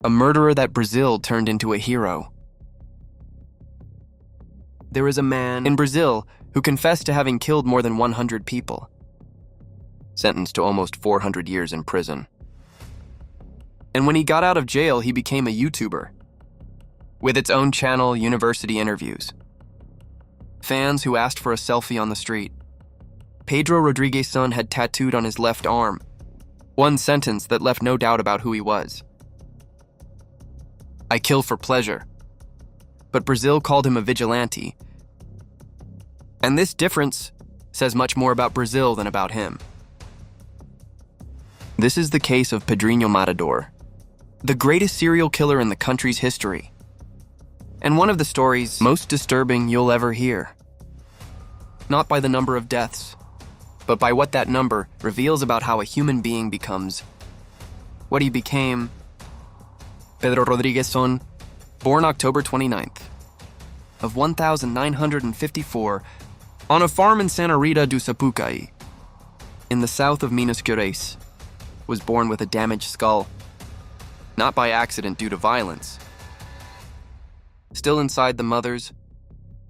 a murderer that Brazil turned into a hero. There is a man in Brazil who confessed to having killed more than 100 people, sentenced to almost 400 years in prison. And when he got out of jail, he became a YouTuber, with its own channel, University Interviews. Fans who asked for a selfie on the street. Pedro Rodrigues' son had tattooed on his left arm one sentence that left no doubt about who he was. "I kill for pleasure." But Brazil called him a vigilante. And this difference says much more about Brazil than about him. This is the case of Pedrinho Matador, the greatest serial killer in the country's history, and one of the stories most disturbing you'll ever hear. Not by the number of deaths, but by what that number reveals about how a human being becomes what he became. Pedro Rodrigues' son, born October 29th, of 1954, on a farm in Santa Rita do Sapucaí, in the south of Minas Gerais, was born with a damaged skull, not by accident due to violence. Still inside the mother's,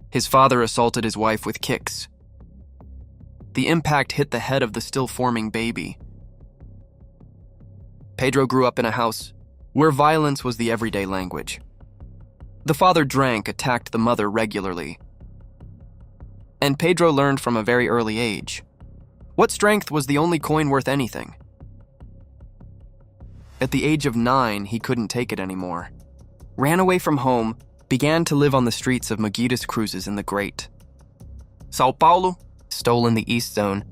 his father assaulted his wife with kicks. The impact hit the head of the still-forming baby. Pedro grew up in a house where violence was the everyday language. The father attacked the mother regularly. And Pedro learned from a very early age what strength was the only coin worth anything. At the age of 9, he couldn't take it anymore. Ran away from home, began to live on the streets of Maguitas Cruzes in the Great Sao Paulo, stole in the East Zone,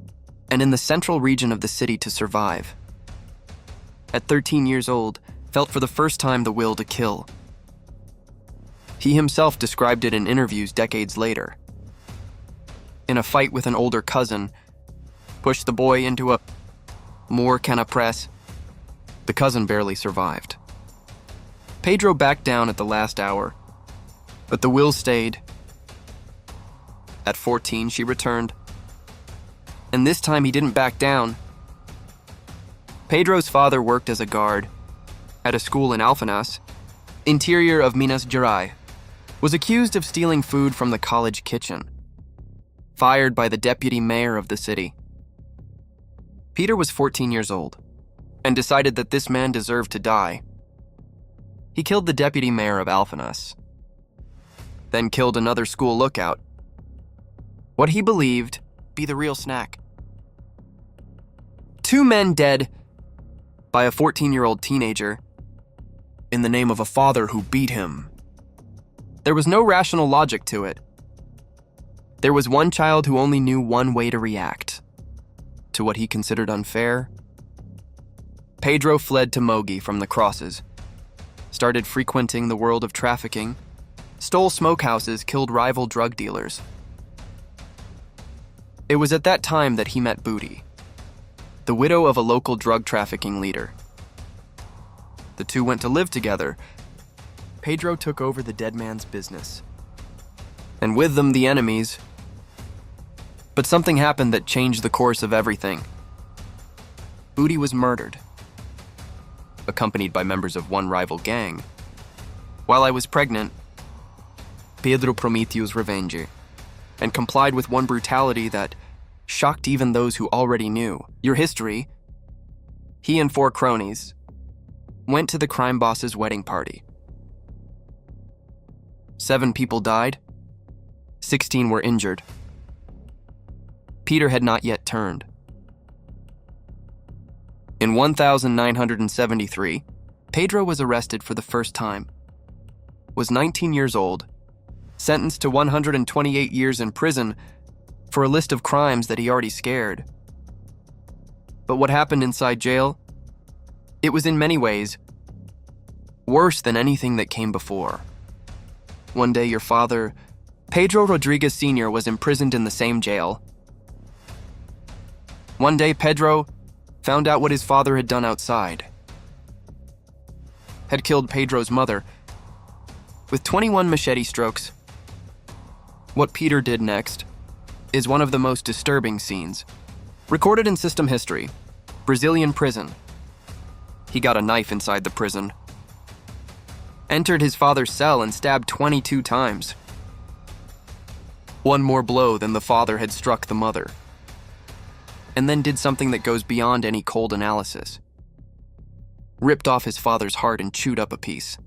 and in the central region of the city to survive. At 13 years old, felt for the first time the will to kill. He himself described it in interviews decades later. In a fight with an older cousin, pushed the boy into a press. The cousin barely survived. Pedro backed down at the last hour, but the will stayed. At 14, she returned, and this time he didn't back down. Pedro's father worked as a guard at a school in Alfenas, interior of Minas Gerais, was accused of stealing food from the college kitchen, fired by the deputy mayor of the city. Peter was 14 years old and decided that this man deserved to die. He killed the deputy mayor of Alfenas, then killed another school lookout. What he believed be the real snack. 2 men dead by a 14-year-old teenager in the name of a father who beat him. There was no rational logic to it. There was one child who only knew one way to react to what he considered unfair. Pedro fled to Mogi from the crosses, started frequenting the world of trafficking, stole smokehouses, killed rival drug dealers. It was at that time that he met Booty, the widow of a local drug trafficking leader. The two went to live together. Pedro took over the dead man's business, and with them the enemies. But something happened that changed the course of everything. Booty was murdered, accompanied by members of one rival gang. While I was pregnant, Pedro prometeu revenge, and complied with one brutality that shocked even those who already knew your history. He and 4 cronies went to the crime boss's wedding party. 7 people died, 16 were injured. Peter had not yet turned. In 1973, Pedro was arrested for the first time, was 19 years old, sentenced to 128 years in prison for a list of crimes that he already scared. But what happened inside jail? It was in many ways worse than anything that came before. One day your father, Pedro Rodrigues Sr., was imprisoned in the same jail. One day Pedro found out what his father had done outside. Had killed Pedro's mother with 21 machete strokes. What Peter did next is one of the most disturbing scenes recorded in system history. Brazilian prison. He got a knife inside the prison, entered his father's cell and stabbed 22 times. One more blow than the father had struck the mother. And then did something that goes beyond any cold analysis. Ripped off his father's heart and chewed up a piece.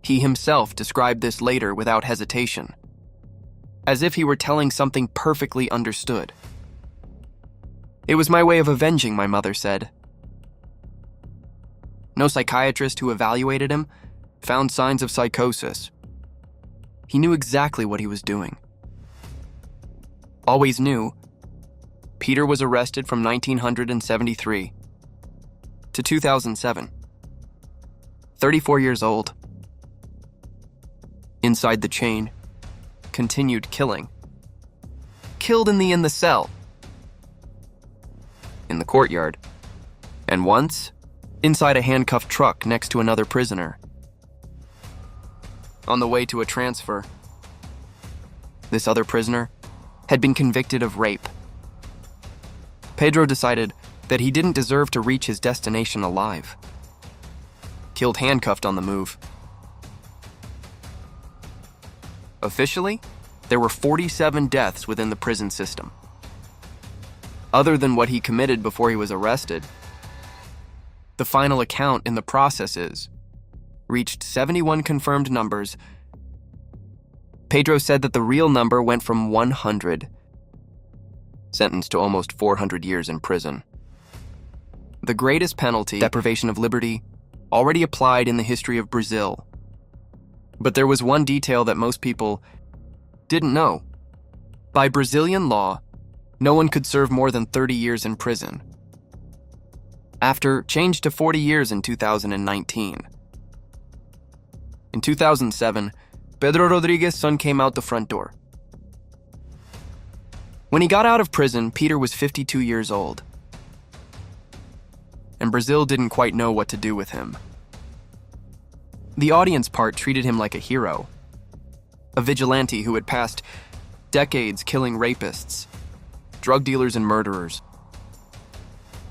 He himself described this later without hesitation, as if he were telling something perfectly understood. "It was my way of avenging," my mother said. No psychiatrist who evaluated him found signs of psychosis. He knew exactly what he was doing. Always knew, Peter was arrested from 1973 to 2007. 34 years old. Inside the chain, continued killing. Killed in the cell. In the courtyard. And once, inside a handcuffed truck next to another prisoner. On the way to a transfer, this other prisoner had been convicted of rape. Pedro decided that he didn't deserve to reach his destination alive. Killed handcuffed on the move. Officially, there were 47 deaths within the prison system. Other than what he committed before he was arrested, the final account in the processes reached 71 confirmed numbers. Pedro said that the real number went from 100, sentenced to almost 400 years in prison. The greatest penalty, deprivation of liberty, already applied in the history of Brazil. But there was one detail that most people didn't know. By Brazilian law, no one could serve more than 30 years in prison. After changed to 40 years in 2019. In 2007, Pedro Rodrigues' son came out the front door. When he got out of prison, Peter was 52 years old. And Brazil didn't quite know what to do with him. The audience part treated him like a hero, a vigilante who had passed decades killing rapists, drug dealers, and murderers.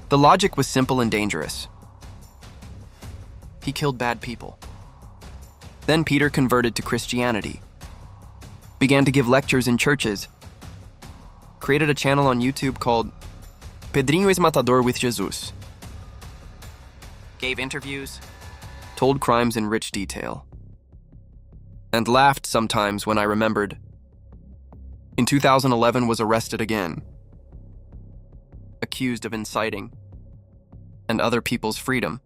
The logic was simple and dangerous. He killed bad people. Then Peter converted to Christianity, began to give lectures in churches, created a channel on YouTube called Pedrinho Matador with Jesus, gave interviews, told crimes in rich detail, and laughed sometimes when I remembered. In 2011 was arrested again, accused of inciting and other people's freedom.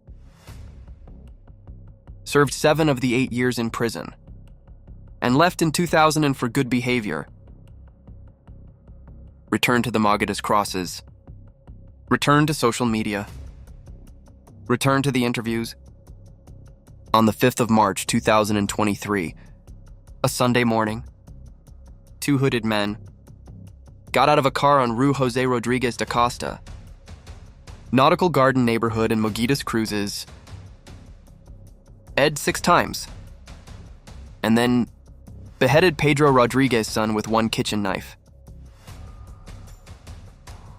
Served 7 of the 8 years in prison, and left in 2000 for good behavior. Returned to the Magadas crosses, returned to social media, returned to the interviews. On the 5th of March 2023, a Sunday morning, 2 hooded men got out of a car on Rue Jose Rodrigues da Costa, Nautical Garden neighborhood in Mogidas Cruzes, Ed 6 times, and then beheaded Pedro Rodrigues' son with 1 kitchen knife.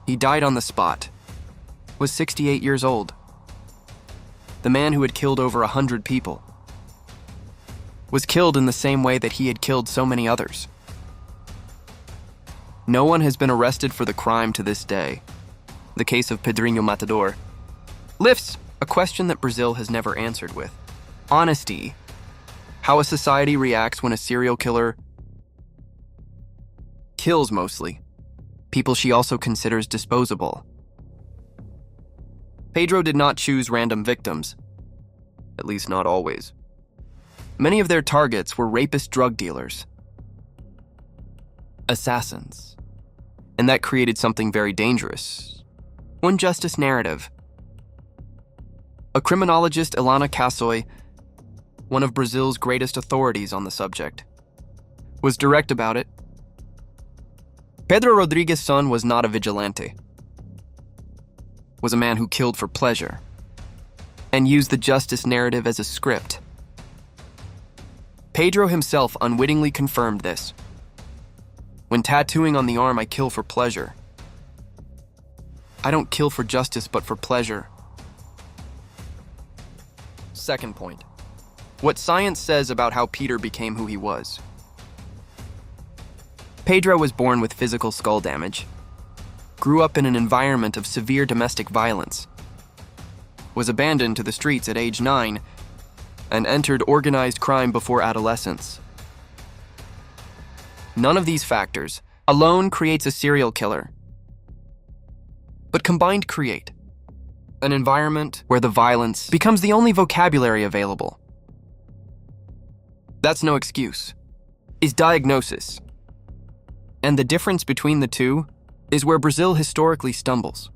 He died on the spot, was 68 years old. The man who had killed over 100 people was killed in the same way that he had killed so many others. No one has been arrested for the crime to this day. The case of Pedrinho Matador lifts a question that Brazil has never answered with honesty. How a society reacts when a serial killer kills mostly people she also considers disposable. Pedro did not choose random victims, at least not always. Many of their targets were rapist drug dealers, assassins, and that created something very dangerous. One justice narrative. A criminologist, Ilana Cassoy, one of Brazil's greatest authorities on the subject, was direct about it. Pedro Rodrigues' son was not a vigilante, was a man who killed for pleasure, and used the justice narrative as a script. Pedro himself unwittingly confirmed this. When tattooing on the arm, "I kill for pleasure. I don't kill for justice, but for pleasure." Second point. what science says about how Peter became who he was. Pedro was born with physical skull damage, grew up in an environment of severe domestic violence, was abandoned to the streets at age 9, and entered organized crime before adolescence. None of these factors alone creates a serial killer, but combined create an environment where the violence becomes the only vocabulary available. That's no excuse. It's diagnosis. And the difference between the two is where Brazil historically stumbles.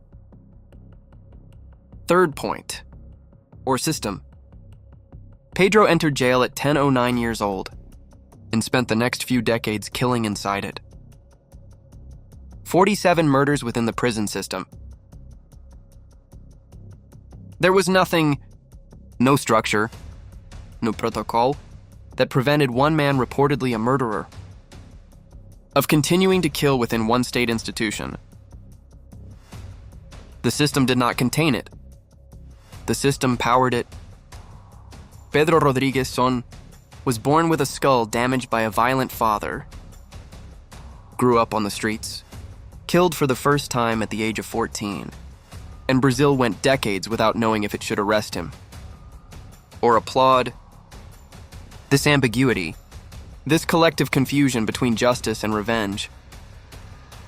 Third point, or system. Pedro entered jail at 1009 years old and spent the next few decades killing inside it. 47 murders within the prison system. There was nothing, no structure, no protocol, that prevented one man, reportedly a murderer, of continuing to kill within one state institution. The system did not contain it. The system powered it. Pedro Rodrigues Filho was born with a skull damaged by a violent father, grew up on the streets, killed for the first time at the age of 14, and Brazil went decades without knowing if it should arrest him or applaud. This ambiguity, this collective confusion between justice and revenge,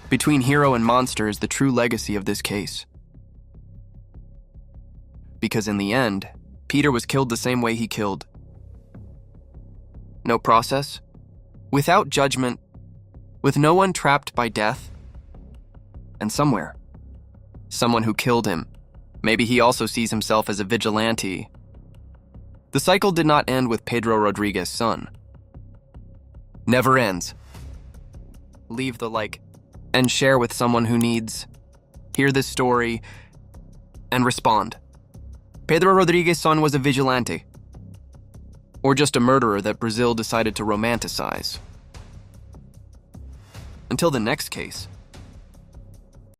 between hero and monster, is the true legacy of this case. Because in the end, Peter was killed the same way he killed. No process, without judgment, with no one trapped by death, and somewhere, someone who killed him. Maybe he also sees himself as a vigilante. The cycle did not end with Pedro Rodrigues' son. Never ends. Leave the like and share with someone who needs. Hear this story and respond. Pedro Rodrigues' son was a vigilante, or just a murderer that Brazil decided to romanticize. Until the next case.